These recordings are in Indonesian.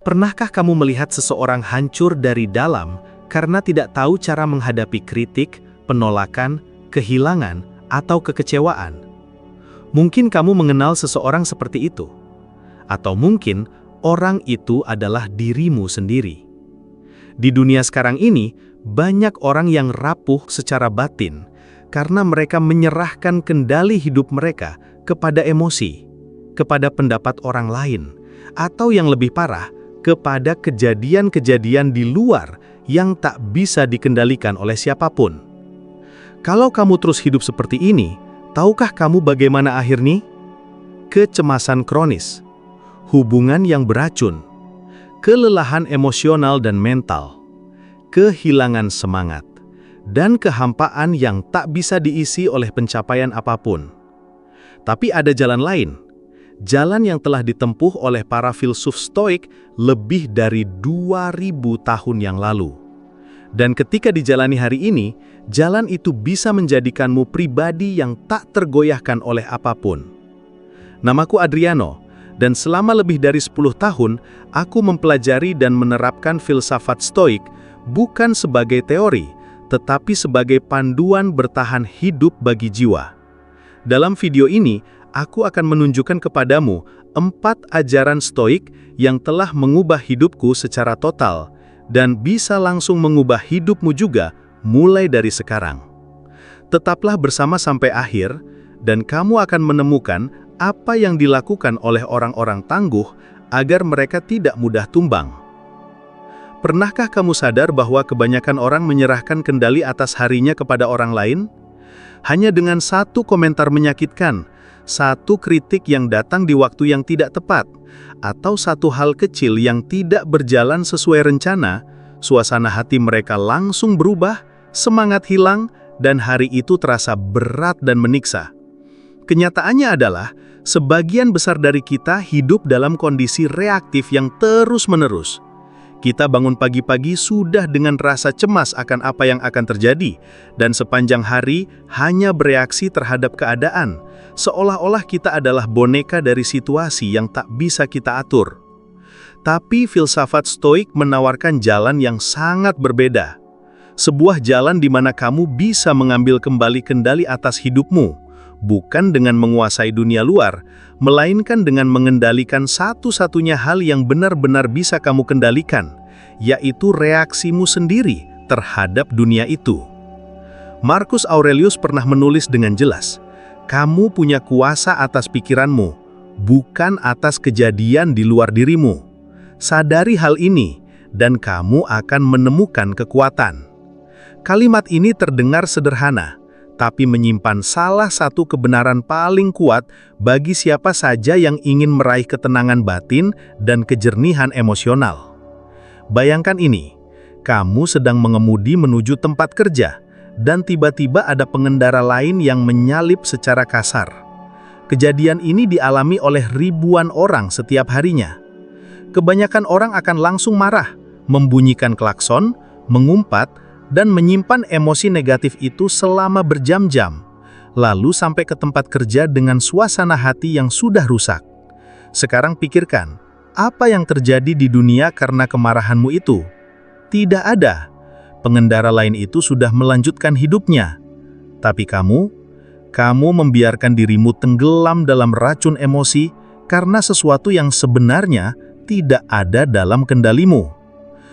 Pernahkah kamu melihat seseorang hancur dari dalam karena tidak tahu cara menghadapi kritik, penolakan, kehilangan, atau kekecewaan? Mungkin kamu mengenal seseorang seperti itu. Atau mungkin orang itu adalah dirimu sendiri. Di dunia sekarang ini, banyak orang yang rapuh secara batin karena mereka menyerahkan kendali hidup mereka kepada emosi, kepada pendapat orang lain, atau yang lebih parah, kepada kejadian-kejadian di luar yang tak bisa dikendalikan oleh siapapun. Kalau kamu terus hidup seperti ini, tahukah kamu bagaimana akhirnya? Kecemasan kronis, hubungan yang beracun, kelelahan emosional dan mental, kehilangan semangat, dan kehampaan yang tak bisa diisi oleh pencapaian apapun. Tapi ada jalan lain. Jalan yang telah ditempuh oleh para filsuf Stoik lebih dari 2000 tahun yang lalu. Dan ketika dijalani hari ini, jalan itu bisa menjadikanmu pribadi yang tak tergoyahkan oleh apapun. Namaku Adriano, dan selama lebih dari 10 tahun, aku mempelajari dan menerapkan filsafat Stoik bukan sebagai teori, tetapi sebagai panduan bertahan hidup bagi jiwa. Dalam video ini, aku akan menunjukkan kepadamu 4 ajaran Stoik yang telah mengubah hidupku secara total dan bisa langsung mengubah hidupmu juga mulai dari sekarang. Tetaplah bersama sampai akhir dan kamu akan menemukan apa yang dilakukan oleh orang-orang tangguh agar mereka tidak mudah tumbang. Pernahkah kamu sadar bahwa kebanyakan orang menyerahkan kendali atas harinya kepada orang lain? Hanya dengan satu komentar menyakitkan, satu kritik yang datang di waktu yang tidak tepat, atau satu hal kecil yang tidak berjalan sesuai rencana, suasana hati mereka langsung berubah, semangat hilang, dan hari itu terasa berat dan menyiksa. Kenyataannya adalah, sebagian besar dari kita hidup dalam kondisi reaktif yang terus-menerus. Kita bangun pagi-pagi sudah dengan rasa cemas akan apa yang akan terjadi, dan sepanjang hari hanya bereaksi terhadap keadaan, seolah-olah kita adalah boneka dari situasi yang tak bisa kita atur. Tapi filsafat Stoik menawarkan jalan yang sangat berbeda. Sebuah jalan di mana kamu bisa mengambil kembali kendali atas hidupmu, bukan dengan menguasai dunia luar, melainkan dengan mengendalikan satu-satunya hal yang benar-benar bisa kamu kendalikan, yaitu reaksimu sendiri terhadap dunia itu. Marcus Aurelius pernah menulis dengan jelas, kamu punya kuasa atas pikiranmu, bukan atas kejadian di luar dirimu. Sadari hal ini, dan kamu akan menemukan kekuatan. Kalimat ini terdengar sederhana, tapi menyimpan salah satu kebenaran paling kuat bagi siapa saja yang ingin meraih ketenangan batin dan kejernihan emosional. Bayangkan ini, kamu sedang mengemudi menuju tempat kerja, dan tiba-tiba ada pengendara lain yang menyalip secara kasar. Kejadian ini dialami oleh ribuan orang setiap harinya. Kebanyakan orang akan langsung marah, membunyikan klakson, mengumpat, dan menyimpan emosi negatif itu selama berjam-jam, lalu sampai ke tempat kerja dengan suasana hati yang sudah rusak. Sekarang pikirkan, apa yang terjadi di dunia karena kemarahanmu itu? Tidak ada. Pengendara lain itu sudah melanjutkan hidupnya. Tapi kamu membiarkan dirimu tenggelam dalam racun emosi karena sesuatu yang sebenarnya tidak ada dalam kendalimu.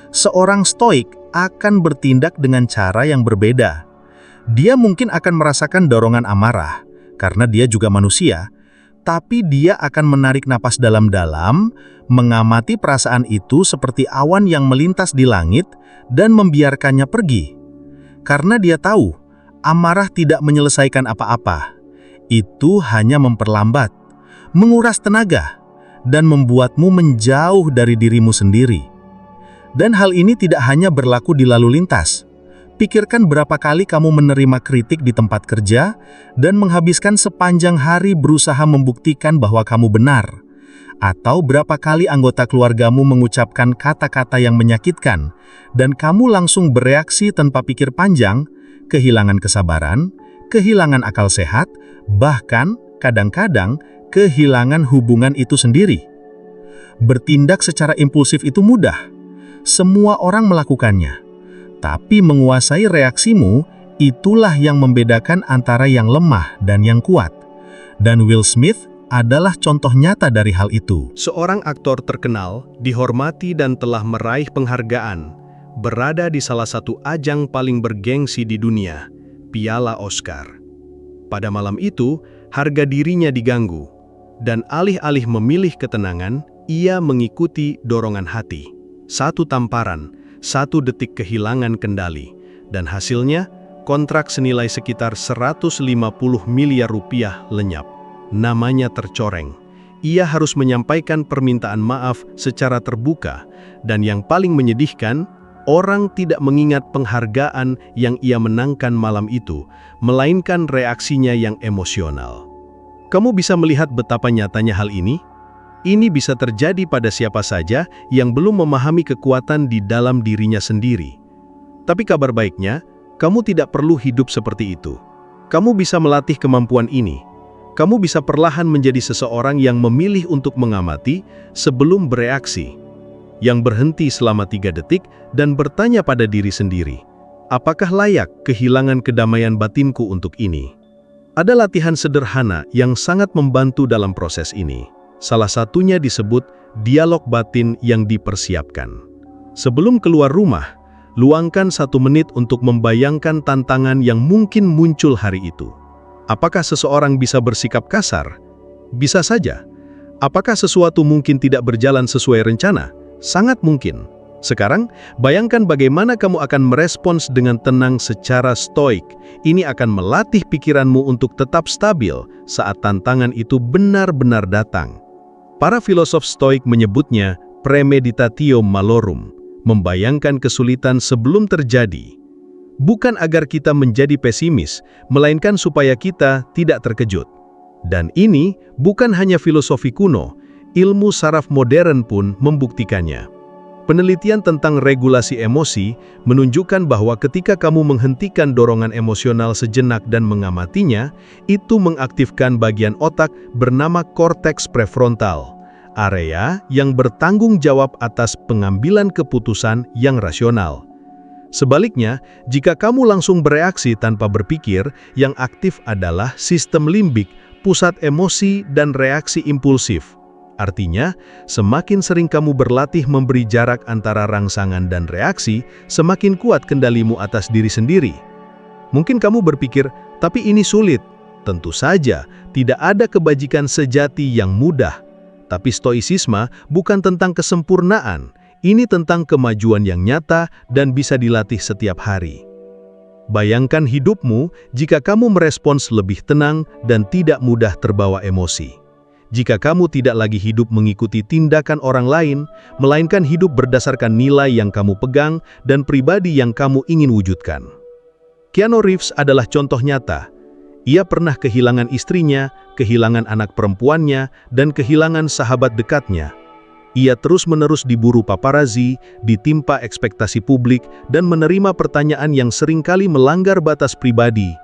Seorang Stoik akan bertindak dengan cara yang berbeda. Dia mungkin akan merasakan dorongan amarah, karena dia juga manusia, tapi dia akan menarik napas dalam-dalam, mengamati perasaan itu seperti awan yang melintas di langit, dan membiarkannya pergi. Karena dia tahu, amarah tidak menyelesaikan apa-apa. Itu hanya memperlambat, menguras tenaga, dan membuatmu menjauh dari dirimu sendiri. Dan hal ini tidak hanya berlaku di lalu lintas. Pikirkan berapa kali kamu menerima kritik di tempat kerja dan menghabiskan sepanjang hari berusaha membuktikan bahwa kamu benar. Atau berapa kali anggota keluargamu mengucapkan kata-kata yang menyakitkan dan kamu langsung bereaksi tanpa pikir panjang, kehilangan kesabaran, kehilangan akal sehat, bahkan kadang-kadang kehilangan hubungan itu sendiri. Bertindak secara impulsif itu mudah. Semua orang melakukannya. Tapi menguasai reaksimu, itulah yang membedakan antara yang lemah dan yang kuat. Dan Will Smith adalah contoh nyata dari hal itu. Seorang aktor terkenal, dihormati dan telah meraih penghargaan, berada di salah satu ajang paling bergengsi di dunia, Piala Oscar. Pada malam itu, harga dirinya diganggu, dan alih-alih memilih ketenangan, ia mengikuti dorongan hati. Satu tamparan, satu detik kehilangan kendali, dan hasilnya, kontrak senilai sekitar 150 miliar rupiah lenyap. Namanya tercoreng. Ia harus menyampaikan permintaan maaf secara terbuka, dan yang paling menyedihkan, orang tidak mengingat penghargaan yang ia menangkan malam itu, melainkan reaksinya yang emosional. Kamu bisa melihat betapa nyatanya hal ini? Ini bisa terjadi pada siapa saja yang belum memahami kekuatan di dalam dirinya sendiri. Tapi kabar baiknya, kamu tidak perlu hidup seperti itu. Kamu bisa melatih kemampuan ini. Kamu bisa perlahan menjadi seseorang yang memilih untuk mengamati sebelum bereaksi, yang berhenti selama 3 detik dan bertanya pada diri sendiri, apakah layak kehilangan kedamaian batinku untuk ini? Ada latihan sederhana yang sangat membantu dalam proses ini. Salah satunya disebut dialog batin yang dipersiapkan. Sebelum keluar rumah, luangkan 1 menit untuk membayangkan tantangan yang mungkin muncul hari itu. Apakah seseorang bisa bersikap kasar? Bisa saja. Apakah sesuatu mungkin tidak berjalan sesuai rencana? Sangat mungkin. Sekarang, bayangkan bagaimana kamu akan merespons dengan tenang secara stoik. Ini akan melatih pikiranmu untuk tetap stabil saat tantangan itu benar-benar datang. Para filosof stoik menyebutnya premeditatio malorum, membayangkan kesulitan sebelum terjadi. Bukan agar kita menjadi pesimis, melainkan supaya kita tidak terkejut. Dan ini bukan hanya filosofi kuno, ilmu saraf modern pun membuktikannya. Penelitian tentang regulasi emosi menunjukkan bahwa ketika kamu menghentikan dorongan emosional sejenak dan mengamatinya, itu mengaktifkan bagian otak bernama korteks prefrontal, area yang bertanggung jawab atas pengambilan keputusan yang rasional. Sebaliknya, jika kamu langsung bereaksi tanpa berpikir, yang aktif adalah sistem limbik, pusat emosi dan reaksi impulsif. Artinya, semakin sering kamu berlatih memberi jarak antara rangsangan dan reaksi, semakin kuat kendalimu atas diri sendiri. Mungkin kamu berpikir, tapi ini sulit. Tentu saja, tidak ada kebajikan sejati yang mudah. Tapi stoisisme bukan tentang kesempurnaan. Ini tentang kemajuan yang nyata dan bisa dilatih setiap hari. Bayangkan hidupmu jika kamu merespons lebih tenang dan tidak mudah terbawa emosi. Jika kamu tidak lagi hidup mengikuti tindakan orang lain, melainkan hidup berdasarkan nilai yang kamu pegang dan pribadi yang kamu ingin wujudkan. Keanu Reeves adalah contoh nyata. Ia pernah kehilangan istrinya, kehilangan anak perempuannya, dan kehilangan sahabat dekatnya. Ia terus-menerus diburu paparazzi, ditimpa ekspektasi publik, dan menerima pertanyaan yang seringkali melanggar batas pribadi.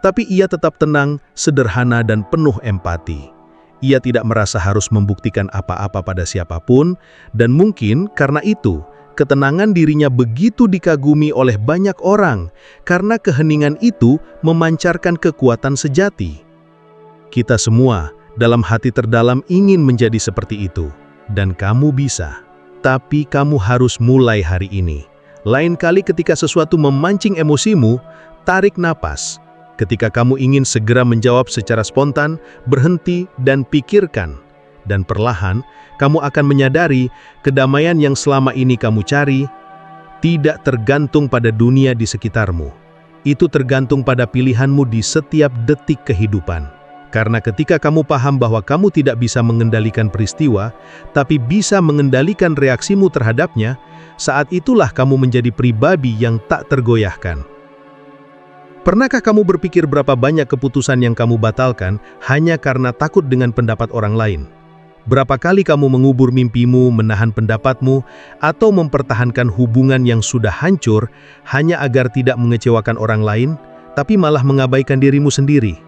Tapi ia tetap tenang, sederhana, dan penuh empati. Ia tidak merasa harus membuktikan apa-apa pada siapapun, dan mungkin karena itu, ketenangan dirinya begitu dikagumi oleh banyak orang, karena keheningan itu memancarkan kekuatan sejati. Kita semua, dalam hati terdalam ingin menjadi seperti itu. Dan kamu bisa, tapi kamu harus mulai hari ini. Lain kali ketika sesuatu memancing emosimu, tarik napas. Ketika kamu ingin segera menjawab secara spontan, berhenti dan pikirkan. Dan perlahan, kamu akan menyadari kedamaian yang selama ini kamu cari tidak tergantung pada dunia di sekitarmu. Itu tergantung pada pilihanmu di setiap detik kehidupan. Karena ketika kamu paham bahwa kamu tidak bisa mengendalikan peristiwa, tapi bisa mengendalikan reaksimu terhadapnya, saat itulah kamu menjadi pribadi yang tak tergoyahkan. Pernahkah kamu berpikir berapa banyak keputusan yang kamu batalkan hanya karena takut dengan pendapat orang lain? Berapa kali kamu mengubur mimpimu, menahan pendapatmu, atau mempertahankan hubungan yang sudah hancur hanya agar tidak mengecewakan orang lain, tapi malah mengabaikan dirimu sendiri?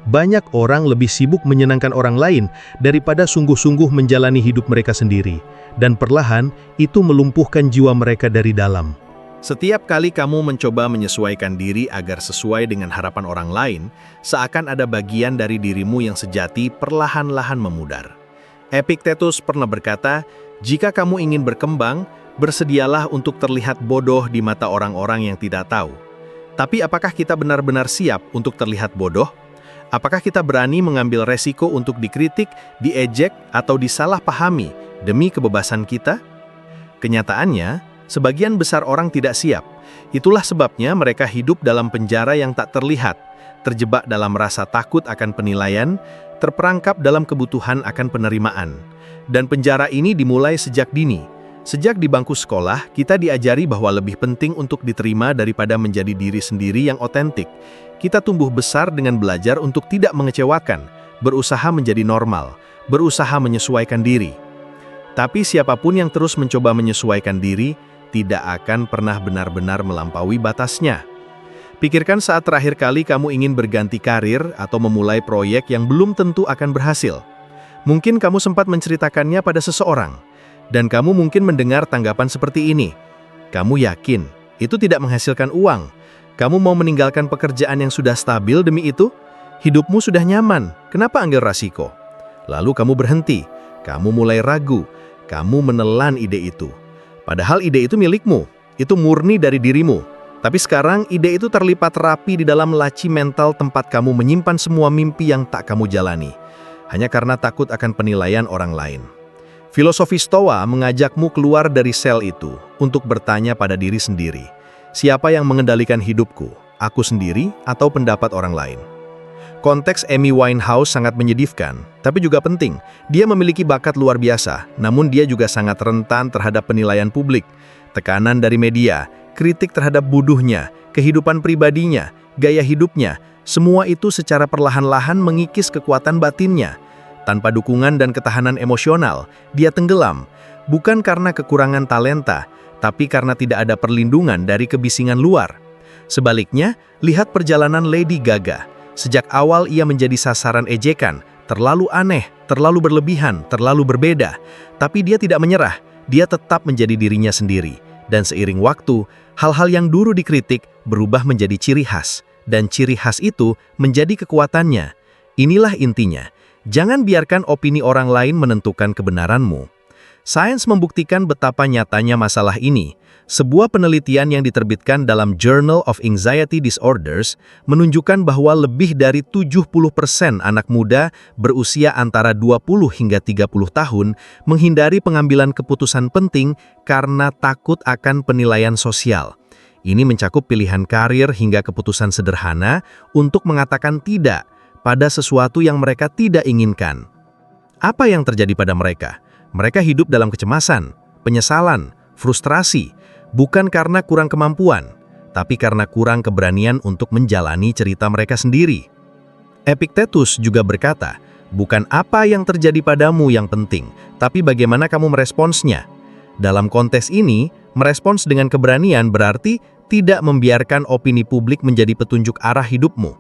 Banyak orang lebih sibuk menyenangkan orang lain daripada sungguh-sungguh menjalani hidup mereka sendiri, dan perlahan itu melumpuhkan jiwa mereka dari dalam. Setiap kali kamu mencoba menyesuaikan diri agar sesuai dengan harapan orang lain, seakan ada bagian dari dirimu yang sejati perlahan-lahan memudar. Epictetus pernah berkata, "Jika kamu ingin berkembang, bersedialah untuk terlihat bodoh di mata orang-orang yang tidak tahu." Tapi apakah kita benar-benar siap untuk terlihat bodoh? Apakah kita berani mengambil resiko untuk dikritik, diejek, atau disalahpahami demi kebebasan kita? Kenyataannya, sebagian besar orang tidak siap. Itulah sebabnya mereka hidup dalam penjara yang tak terlihat, terjebak dalam rasa takut akan penilaian, terperangkap dalam kebutuhan akan penerimaan. Dan penjara ini dimulai sejak dini. Sejak di bangku sekolah, kita diajari bahwa lebih penting untuk diterima daripada menjadi diri sendiri yang otentik. Kita tumbuh besar dengan belajar untuk tidak mengecewakan, berusaha menjadi normal, berusaha menyesuaikan diri. Tapi siapapun yang terus mencoba menyesuaikan diri, tidak akan pernah benar-benar melampaui batasnya. Pikirkan saat terakhir kali kamu ingin berganti karir atau memulai proyek yang belum tentu akan berhasil. Mungkin kamu sempat menceritakannya pada seseorang, dan kamu mungkin mendengar tanggapan seperti ini. Kamu yakin itu tidak menghasilkan uang? Kamu mau meninggalkan pekerjaan yang sudah stabil demi itu? Hidupmu sudah nyaman, kenapa ambil resiko? Lalu kamu berhenti, kamu mulai ragu, kamu menelan ide itu. Padahal ide itu milikmu, itu murni dari dirimu. Tapi sekarang ide itu terlipat rapi di dalam laci mental tempat kamu menyimpan semua mimpi yang tak kamu jalani, hanya karena takut akan penilaian orang lain. Filosofi Stoa mengajakmu keluar dari sel itu untuk bertanya pada diri sendiri. Siapa yang mengendalikan hidupku? Aku sendiri atau pendapat orang lain? Konteks Amy Winehouse sangat menyedihkan, tapi juga penting. Dia memiliki bakat luar biasa, namun dia juga sangat rentan terhadap penilaian publik, tekanan dari media, kritik terhadap buduhnya, kehidupan pribadinya, gaya hidupnya. Semua itu secara perlahan-lahan mengikis kekuatan batinnya. Tanpa dukungan dan ketahanan emosional, dia tenggelam, bukan karena kekurangan talenta, tapi karena tidak ada perlindungan dari kebisingan luar. Sebaliknya, lihat perjalanan Lady Gaga. Sejak awal ia menjadi sasaran ejekan, terlalu aneh, terlalu berlebihan, terlalu berbeda. Tapi dia tidak menyerah, dia tetap menjadi dirinya sendiri. Dan seiring waktu, hal-hal yang dulu dikritik berubah menjadi ciri khas. Dan ciri khas itu menjadi kekuatannya. Inilah intinya, jangan biarkan opini orang lain menentukan kebenaranmu. Sains membuktikan betapa nyatanya masalah ini. Sebuah penelitian yang diterbitkan dalam Journal of Anxiety Disorders menunjukkan bahwa lebih dari 70% anak muda berusia antara 20 hingga 30 tahun menghindari pengambilan keputusan penting karena takut akan penilaian sosial. Ini mencakup pilihan karir hingga keputusan sederhana untuk mengatakan tidak pada sesuatu yang mereka tidak inginkan. Apa yang terjadi pada mereka? Mereka hidup dalam kecemasan, penyesalan, frustrasi, bukan karena kurang kemampuan, tapi karena kurang keberanian untuk menjalani cerita mereka sendiri. Epictetus juga berkata, bukan apa yang terjadi padamu yang penting, tapi bagaimana kamu meresponsnya. Dalam konteks ini, merespons dengan keberanian berarti tidak membiarkan opini publik menjadi petunjuk arah hidupmu.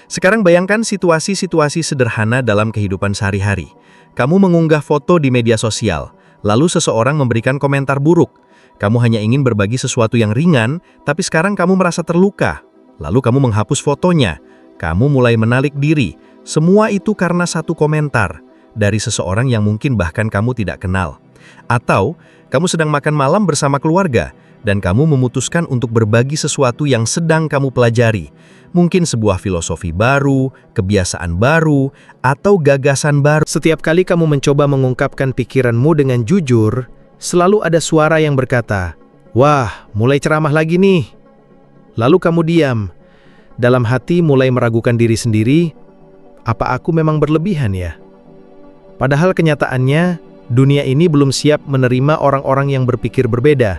Sekarang bayangkan situasi-situasi sederhana dalam kehidupan sehari-hari. Kamu mengunggah foto di media sosial, lalu seseorang memberikan komentar buruk. Kamu hanya ingin berbagi sesuatu yang ringan, tapi sekarang kamu merasa terluka. Lalu kamu menghapus fotonya. Kamu mulai menarik diri. Semua itu karena satu komentar dari seseorang yang mungkin bahkan kamu tidak kenal. Atau kamu sedang makan malam bersama keluarga, dan kamu memutuskan untuk berbagi sesuatu yang sedang kamu pelajari. Mungkin sebuah filosofi baru, kebiasaan baru, atau gagasan baru. Setiap kali kamu mencoba mengungkapkan pikiranmu dengan jujur, selalu ada suara yang berkata, "Wah, mulai ceramah lagi nih." Lalu kamu diam. Dalam hati mulai meragukan diri sendiri, apa aku memang berlebihan ya? Padahal kenyataannya, dunia ini belum siap menerima orang-orang yang berpikir berbeda.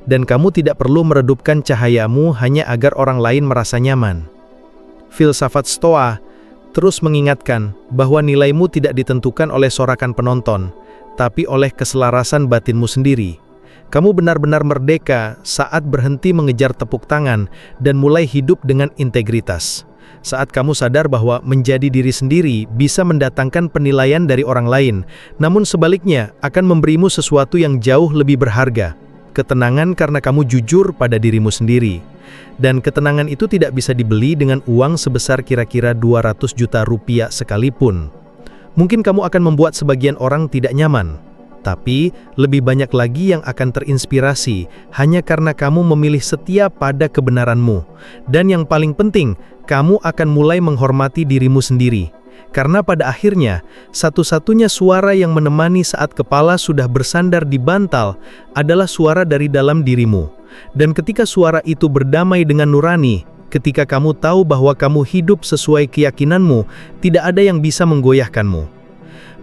Dan kamu tidak perlu meredupkan cahayamu hanya agar orang lain merasa nyaman. Filsafat Stoa terus mengingatkan bahwa nilaimu tidak ditentukan oleh sorakan penonton, tapi oleh keselarasan batinmu sendiri. Kamu benar-benar merdeka saat berhenti mengejar tepuk tangan dan mulai hidup dengan integritas. saat kamu sadar bahwa menjadi diri sendiri bisa mendatangkan penilaian dari orang lain, namun sebaliknya akan memberimu sesuatu yang jauh lebih berharga. Ketenangan karena kamu jujur pada dirimu sendiri. Dan ketenangan itu tidak bisa dibeli dengan uang sebesar kira-kira 200 juta rupiah sekalipun. Mungkin kamu akan membuat sebagian orang tidak nyaman, tapi lebih banyak lagi yang akan terinspirasi hanya karena kamu memilih setia pada kebenaranmu. Dan yang paling penting, kamu akan mulai menghormati dirimu sendiri. Karena pada akhirnya, satu-satunya suara yang menemani saat kepala sudah bersandar di bantal adalah suara dari dalam dirimu. Dan ketika suara itu berdamai dengan nurani, ketika kamu tahu bahwa kamu hidup sesuai keyakinanmu, tidak ada yang bisa menggoyahkanmu.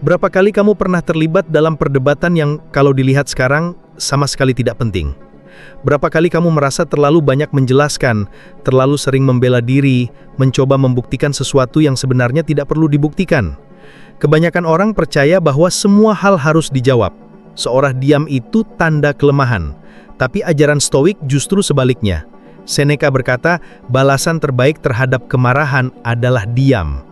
Berapa kali kamu pernah terlibat dalam perdebatan yang kalau dilihat sekarang sama sekali tidak penting? Berapa kali kamu merasa terlalu banyak menjelaskan, terlalu sering membela diri, mencoba membuktikan sesuatu yang sebenarnya tidak perlu dibuktikan? Kebanyakan orang percaya bahwa semua hal harus dijawab. Seorang diam itu tanda kelemahan. Tapi ajaran Stoik justru sebaliknya. Seneca berkata, balasan terbaik terhadap kemarahan adalah diam.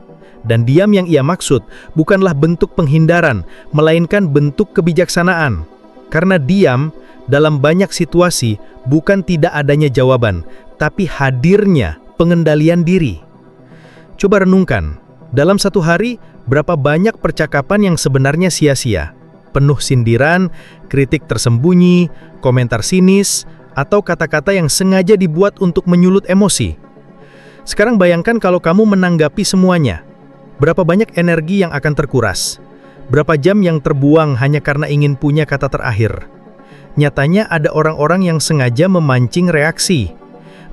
Dan diam yang ia maksud bukanlah bentuk penghindaran, melainkan bentuk kebijaksanaan. Karena diam, dalam banyak situasi, bukan tidak adanya jawaban, tapi hadirnya pengendalian diri. Coba renungkan, dalam satu hari, berapa banyak percakapan yang sebenarnya sia-sia? Penuh sindiran, kritik tersembunyi, komentar sinis, atau kata-kata yang sengaja dibuat untuk menyulut emosi. Sekarang bayangkan kalau kamu menanggapi semuanya. Berapa banyak energi yang akan terkuras? Berapa jam yang terbuang hanya karena ingin punya kata terakhir? Nyatanya ada orang-orang yang sengaja memancing reaksi.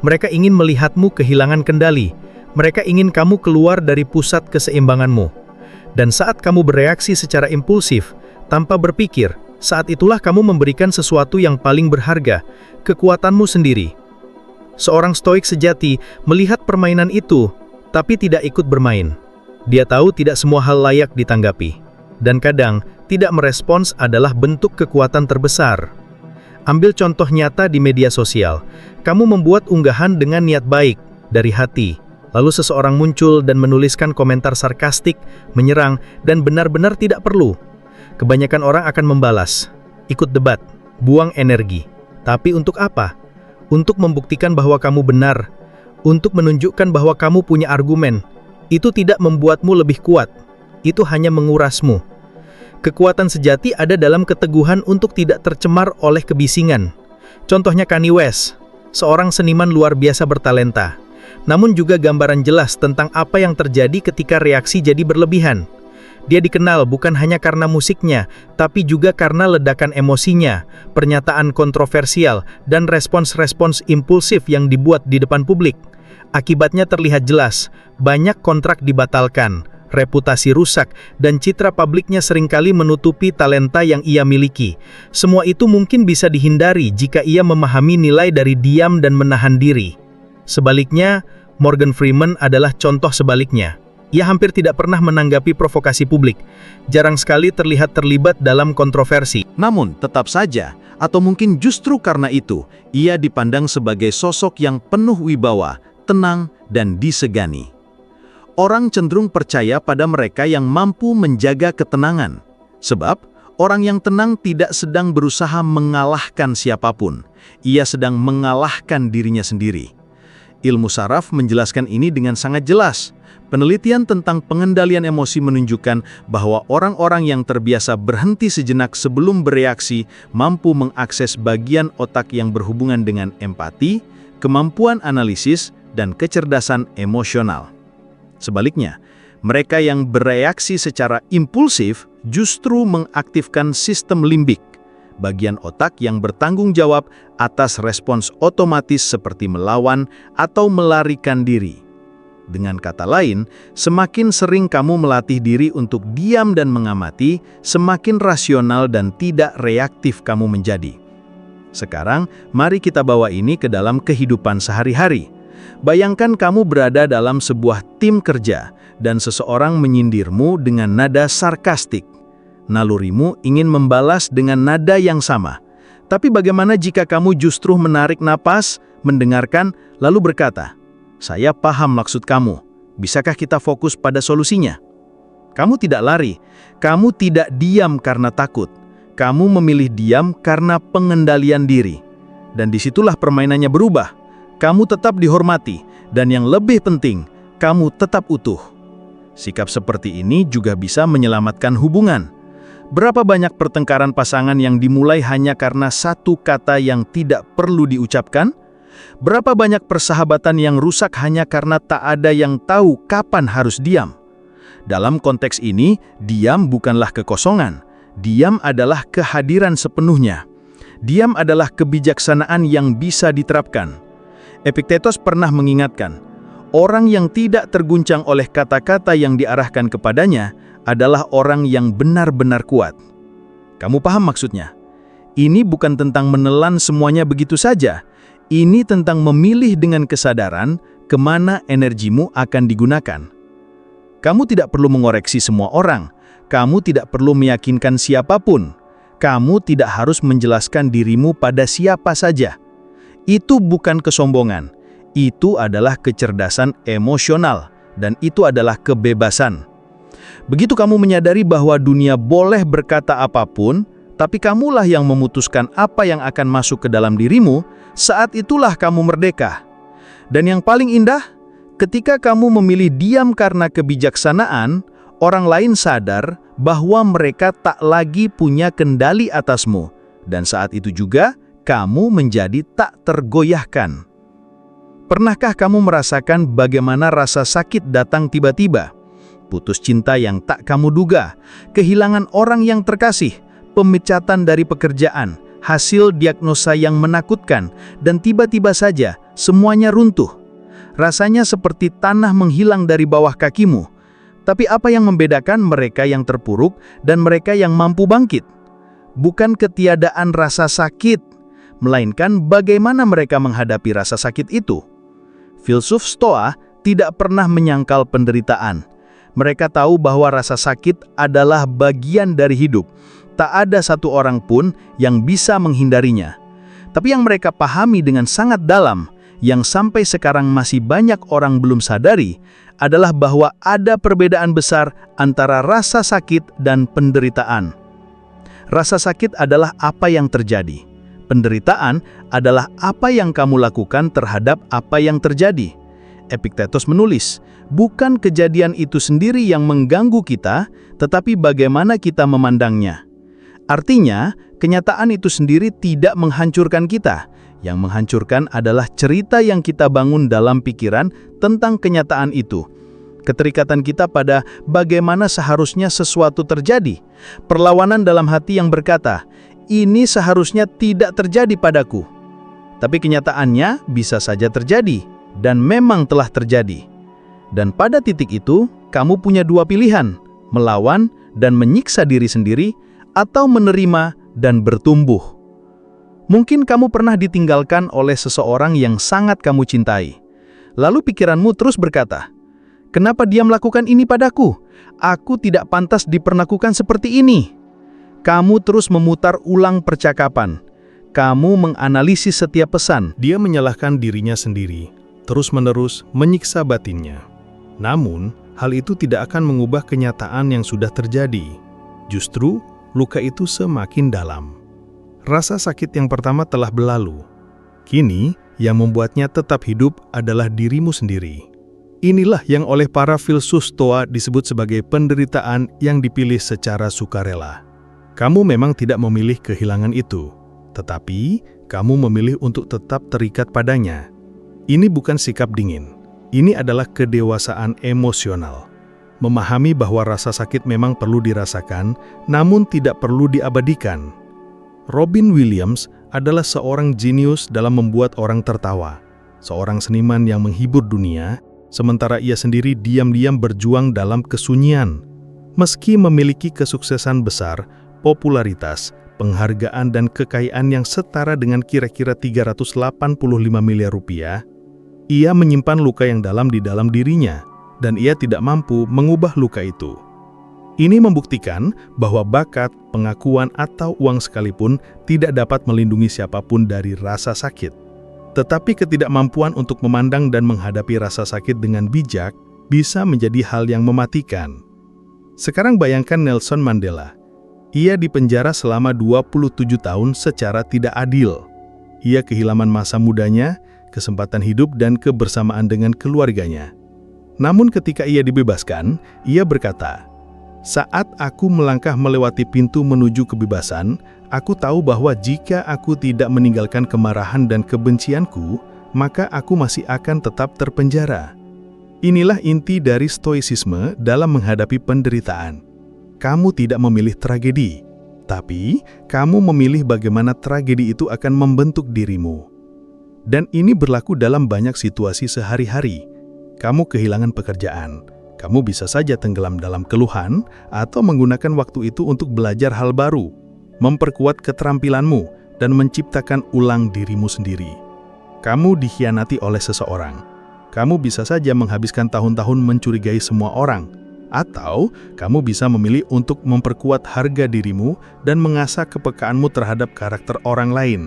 Mereka ingin melihatmu kehilangan kendali. Mereka ingin kamu keluar dari pusat keseimbanganmu. Dan saat kamu bereaksi secara impulsif, tanpa berpikir, saat itulah kamu memberikan sesuatu yang paling berharga, kekuatanmu sendiri. Seorang stoik sejati melihat permainan itu, tapi tidak ikut bermain. Dia tahu tidak semua hal layak ditanggapi. Dan kadang, tidak merespons adalah bentuk kekuatan terbesar. Ambil contoh nyata di media sosial. Kamu membuat unggahan dengan niat baik, dari hati. Lalu seseorang muncul dan menuliskan komentar sarkastik, menyerang, dan benar-benar tidak perlu. Kebanyakan orang akan membalas, ikut debat, buang energi. Tapi untuk apa? Untuk membuktikan bahwa kamu benar, untuk menunjukkan bahwa kamu punya argumen. Itu tidak membuatmu lebih kuat, itu hanya mengurasmu. Kekuatan sejati ada dalam keteguhan untuk tidak tercemar oleh kebisingan. Contohnya Kanye West, seorang seniman luar biasa bertalenta, namun juga gambaran jelas tentang apa yang terjadi ketika reaksi jadi berlebihan. Dia dikenal bukan hanya karena musiknya, tapi juga karena ledakan emosinya, pernyataan kontroversial, dan respons-respons impulsif yang dibuat di depan publik. Akibatnya terlihat jelas, banyak kontrak dibatalkan, reputasi rusak, dan citra publiknya seringkali menutupi talenta yang ia miliki. Semua itu mungkin bisa dihindari jika ia memahami nilai dari diam dan menahan diri. Sebaliknya, Morgan Freeman adalah contoh sebaliknya. Ia hampir tidak pernah menanggapi provokasi publik, jarang sekali terlihat terlibat dalam kontroversi. Namun, tetap saja, atau mungkin justru karena itu, ia dipandang sebagai sosok yang penuh wibawa, tenang, dan disegani. Orang cenderung percaya pada mereka yang mampu menjaga ketenangan. Sebab, orang yang tenang tidak sedang berusaha mengalahkan siapapun. Ia sedang mengalahkan dirinya sendiri. Ilmu saraf menjelaskan ini dengan sangat jelas. Penelitian tentang pengendalian emosi menunjukkan bahwa orang-orang yang terbiasa berhenti sejenak sebelum bereaksi mampu mengakses bagian otak yang berhubungan dengan empati, kemampuan analisis, dan kecerdasan emosional. Sebaliknya, mereka yang bereaksi secara impulsif justru mengaktifkan sistem limbik, bagian otak yang bertanggung jawab atas respons otomatis seperti melawan atau melarikan diri. Dengan kata lain, semakin sering kamu melatih diri untuk diam dan mengamati, semakin rasional dan tidak reaktif kamu menjadi. Sekarang, mari kita bawa ini ke dalam kehidupan sehari-hari. Bayangkan kamu berada dalam sebuah tim kerja dan seseorang menyindirmu dengan nada sarkastik. Nalurimu ingin membalas dengan nada yang sama. Tapi bagaimana jika kamu justru menarik napas, mendengarkan, lalu berkata, "Saya paham maksud kamu. bisakah kita fokus pada solusinya? Kamu tidak lari, kamu tidak diam karena takut. Kamu memilih diam karena pengendalian diri. Dan disitulah permainannya berubah. Kamu tetap dihormati, dan yang lebih penting, kamu tetap utuh. Sikap seperti ini juga bisa menyelamatkan hubungan. Berapa banyak pertengkaran pasangan yang dimulai hanya karena satu kata yang tidak perlu diucapkan? Berapa banyak persahabatan yang rusak hanya karena tak ada yang tahu kapan harus diam? Dalam konteks ini, diam bukanlah kekosongan. Diam adalah kehadiran sepenuhnya. Diam adalah kebijaksanaan yang bisa diterapkan. Epiktetos pernah mengingatkan, orang yang tidak terguncang oleh kata-kata yang diarahkan kepadanya adalah orang yang benar-benar kuat. Kamu paham maksudnya? Ini bukan tentang menelan semuanya begitu saja. Ini tentang memilih dengan kesadaran kemana energimu akan digunakan. Kamu tidak perlu mengoreksi semua orang. Kamu tidak perlu meyakinkan siapapun. Kamu tidak harus menjelaskan dirimu pada siapa saja. Itu bukan kesombongan. Itu adalah kecerdasan emosional. Dan itu adalah kebebasan. Begitu kamu menyadari bahwa dunia boleh berkata apapun, tapi kamulah yang memutuskan apa yang akan masuk ke dalam dirimu, saat itulah kamu merdeka. Dan yang paling indah, ketika kamu memilih diam karena kebijaksanaan, orang lain sadar bahwa mereka tak lagi punya kendali atasmu. Dan saat itu juga, kamu menjadi tak tergoyahkan. Pernahkah kamu merasakan bagaimana rasa sakit datang tiba-tiba? Putus cinta yang tak kamu duga, kehilangan orang yang terkasih, pemecatan dari pekerjaan, hasil diagnosa yang menakutkan, dan tiba-tiba saja semuanya runtuh. Rasanya seperti tanah menghilang dari bawah kakimu. Tapi apa yang membedakan mereka yang terpuruk dan mereka yang mampu bangkit? Bukan ketiadaan rasa sakit, melainkan bagaimana mereka menghadapi rasa sakit itu. Filsuf Stoa tidak pernah menyangkal penderitaan. Mereka tahu bahwa rasa sakit adalah bagian dari hidup. Tak ada satu orang pun yang bisa menghindarinya. Tapi yang mereka pahami dengan sangat dalam, yang sampai sekarang masih banyak orang belum sadari, adalah bahwa ada perbedaan besar antara rasa sakit dan penderitaan. Rasa sakit adalah apa yang terjadi. Penderitaan adalah apa yang kamu lakukan terhadap apa yang terjadi. Epiktetos menulis, bukan kejadian itu sendiri yang mengganggu kita, tetapi bagaimana kita memandangnya. Artinya, kenyataan itu sendiri tidak menghancurkan kita. Yang menghancurkan adalah cerita yang kita bangun dalam pikiran tentang kenyataan itu. Keterikatan kita pada bagaimana seharusnya sesuatu terjadi. Perlawanan dalam hati yang berkata, ini seharusnya tidak terjadi padaku. Tapi kenyataannya bisa saja terjadi. Dan memang telah terjadi. Dan pada titik itu, kamu punya dua pilihan, melawan dan menyiksa diri sendiri, atau menerima dan bertumbuh. Mungkin kamu pernah ditinggalkan oleh seseorang yang sangat kamu cintai. Lalu pikiranmu terus berkata, kenapa dia melakukan ini padaku? Aku tidak pantas diperlakukan seperti ini. Kamu terus memutar ulang percakapan. Kamu menganalisis setiap pesan. Dia menyalahkan dirinya sendiri, terus-menerus menyiksa batinnya. Namun, hal itu tidak akan mengubah kenyataan yang sudah terjadi. Justru, luka itu semakin dalam. Rasa sakit yang pertama telah berlalu. Kini, yang membuatnya tetap hidup adalah dirimu sendiri. Inilah yang oleh para filsuf Stoa disebut sebagai penderitaan yang dipilih secara sukarela. Kamu memang tidak memilih kehilangan itu, tetapi kamu memilih untuk tetap terikat padanya. Ini bukan sikap dingin. Ini adalah kedewasaan emosional. Memahami bahwa rasa sakit memang perlu dirasakan, namun tidak perlu diabadikan. Robin Williams adalah seorang jenius dalam membuat orang tertawa. Seorang seniman yang menghibur dunia, sementara ia sendiri diam-diam berjuang dalam kesunyian. Meski memiliki kesuksesan besar, popularitas, penghargaan dan kekayaan yang setara dengan kira-kira 385 miliar rupiah, ia menyimpan luka yang dalam di dalam dirinya, dan ia tidak mampu mengubah luka itu. Ini membuktikan bahwa bakat, pengakuan, atau uang sekalipun tidak dapat melindungi siapapun dari rasa sakit. Tetapi ketidakmampuan untuk memandang dan menghadapi rasa sakit dengan bijak bisa menjadi hal yang mematikan. Sekarang bayangkan Nelson Mandela. Ia dipenjara selama 27 tahun secara tidak adil. Ia kehilangan masa mudanya, kesempatan hidup dan kebersamaan dengan keluarganya. Namun ketika ia dibebaskan, ia berkata, "Saat aku melangkah melewati pintu menuju kebebasan, aku tahu bahwa jika aku tidak meninggalkan kemarahan dan kebencianku, maka aku masih akan tetap terpenjara." Inilah inti dari stoicisme dalam menghadapi penderitaan. Kamu tidak memilih tragedi, tapi kamu memilih bagaimana tragedi itu akan membentuk dirimu. Dan ini berlaku dalam banyak situasi sehari-hari. Kamu kehilangan pekerjaan, kamu bisa saja tenggelam dalam keluhan atau menggunakan waktu itu untuk belajar hal baru, memperkuat keterampilanmu, dan menciptakan ulang dirimu sendiri. Kamu dikhianati oleh seseorang. Kamu bisa saja menghabiskan tahun-tahun mencurigai semua orang, atau kamu bisa memilih untuk memperkuat harga dirimu dan mengasah kepekaanmu terhadap karakter orang lain.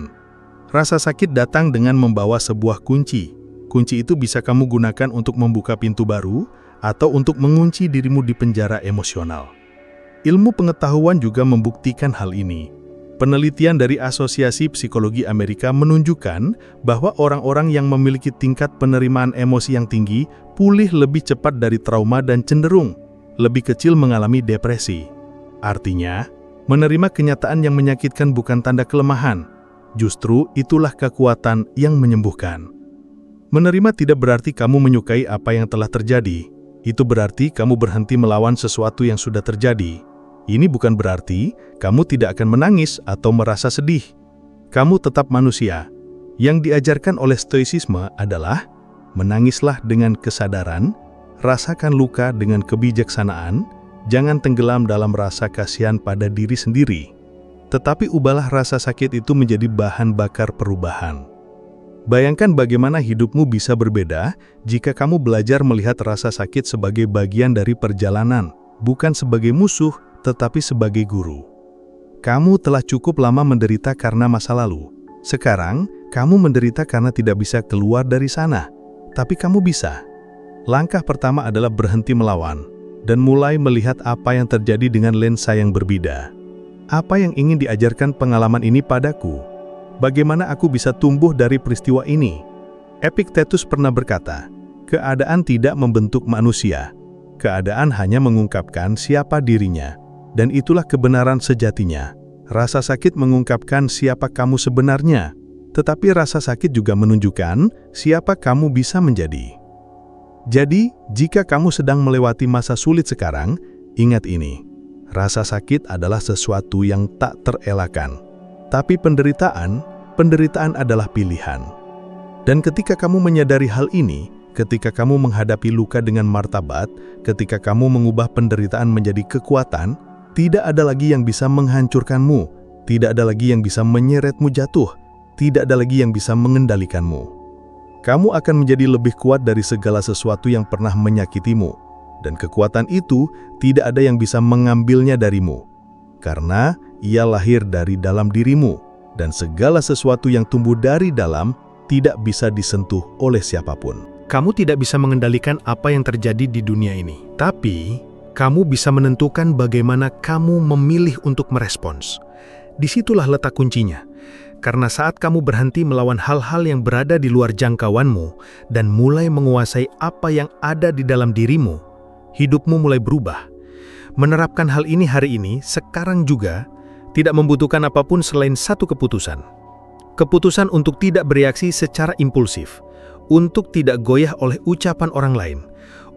Rasa sakit datang dengan membawa sebuah kunci. Kunci itu bisa kamu gunakan untuk membuka pintu baru atau untuk mengunci dirimu di penjara emosional. Ilmu pengetahuan juga membuktikan hal ini. Penelitian dari Asosiasi Psikologi Amerika menunjukkan bahwa orang-orang yang memiliki tingkat penerimaan emosi yang tinggi pulih lebih cepat dari trauma dan cenderung lebih kecil mengalami depresi. Artinya, menerima kenyataan yang menyakitkan bukan tanda kelemahan. Justru itulah kekuatan yang menyembuhkan. Menerima tidak berarti kamu menyukai apa yang telah terjadi. Itu berarti kamu berhenti melawan sesuatu yang sudah terjadi. Ini bukan berarti kamu tidak akan menangis atau merasa sedih. Kamu tetap manusia. Yang diajarkan oleh stoicisme adalah menangislah dengan kesadaran, rasakan luka dengan kebijaksanaan, jangan tenggelam dalam rasa kasihan pada diri sendiri. Tetapi ubahlah rasa sakit itu menjadi bahan bakar perubahan. Bayangkan bagaimana hidupmu bisa berbeda jika kamu belajar melihat rasa sakit sebagai bagian dari perjalanan, bukan sebagai musuh, tetapi sebagai guru. Kamu telah cukup lama menderita karena masa lalu. Sekarang, kamu menderita karena tidak bisa keluar dari sana. Tapi kamu bisa. Langkah pertama adalah berhenti melawan dan mulai melihat apa yang terjadi dengan lensa yang berbeda. Apa yang ingin diajarkan pengalaman ini padaku? Bagaimana aku bisa tumbuh dari peristiwa ini? Epictetus pernah berkata, keadaan tidak membentuk manusia. Keadaan hanya mengungkapkan siapa dirinya. Dan itulah kebenaran sejatinya. Rasa sakit mengungkapkan siapa kamu sebenarnya. Tetapi rasa sakit juga menunjukkan siapa kamu bisa menjadi. Jadi, jika kamu sedang melewati masa sulit sekarang, ingat ini. Rasa sakit adalah sesuatu yang tak terelakkan. Tapi penderitaan adalah pilihan. Dan ketika kamu menyadari hal ini, ketika kamu menghadapi luka dengan martabat, ketika kamu mengubah penderitaan menjadi kekuatan, tidak ada lagi yang bisa menghancurkanmu, tidak ada lagi yang bisa menyeretmu jatuh, tidak ada lagi yang bisa mengendalikanmu. Kamu akan menjadi lebih kuat dari segala sesuatu yang pernah menyakitimu, dan kekuatan itu tidak ada yang bisa mengambilnya darimu, karena ia lahir dari dalam dirimu, dan segala sesuatu yang tumbuh dari dalam tidak bisa disentuh oleh siapapun. Kamu tidak bisa mengendalikan apa yang terjadi di dunia ini, tapi kamu bisa menentukan bagaimana kamu memilih untuk merespons. Disitulah letak kuncinya. Karena saat kamu berhenti melawan hal-hal yang berada di luar jangkauanmu dan mulai menguasai apa yang ada di dalam dirimu, hidupmu mulai berubah. Menerapkan hal ini hari ini, sekarang juga, tidak membutuhkan apapun selain satu keputusan. Keputusan untuk tidak bereaksi secara impulsif, untuk tidak goyah oleh ucapan orang lain,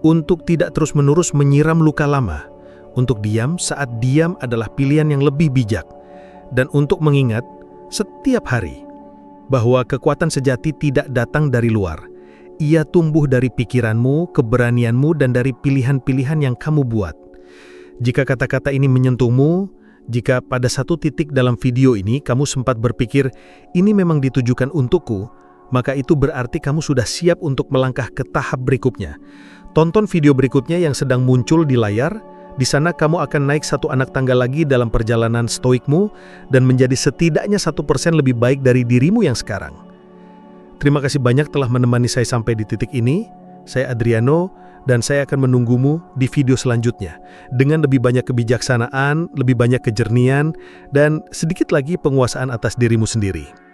untuk tidak terus-menerus menyiram luka lama, untuk diam saat diam adalah pilihan yang lebih bijak, dan untuk mengingat setiap hari bahwa kekuatan sejati tidak datang dari luar. Ia tumbuh dari pikiranmu, keberanianmu, dan dari pilihan-pilihan yang kamu buat. Jika kata-kata ini menyentuhmu, jika pada satu titik dalam video ini kamu sempat berpikir, ini memang ditujukan untukku, maka itu berarti kamu sudah siap untuk melangkah ke tahap berikutnya. Tonton video berikutnya yang sedang muncul di layar. Di sana kamu akan naik satu anak tangga lagi dalam perjalanan stoikmu dan menjadi setidaknya 1% lebih baik dari dirimu yang sekarang. Terima kasih banyak telah menemani saya sampai di titik ini. Saya Adriano, dan saya akan menunggumu di video selanjutnya dengan lebih banyak kebijaksanaan, lebih banyak kejernihan, dan sedikit lagi penguasaan atas dirimu sendiri.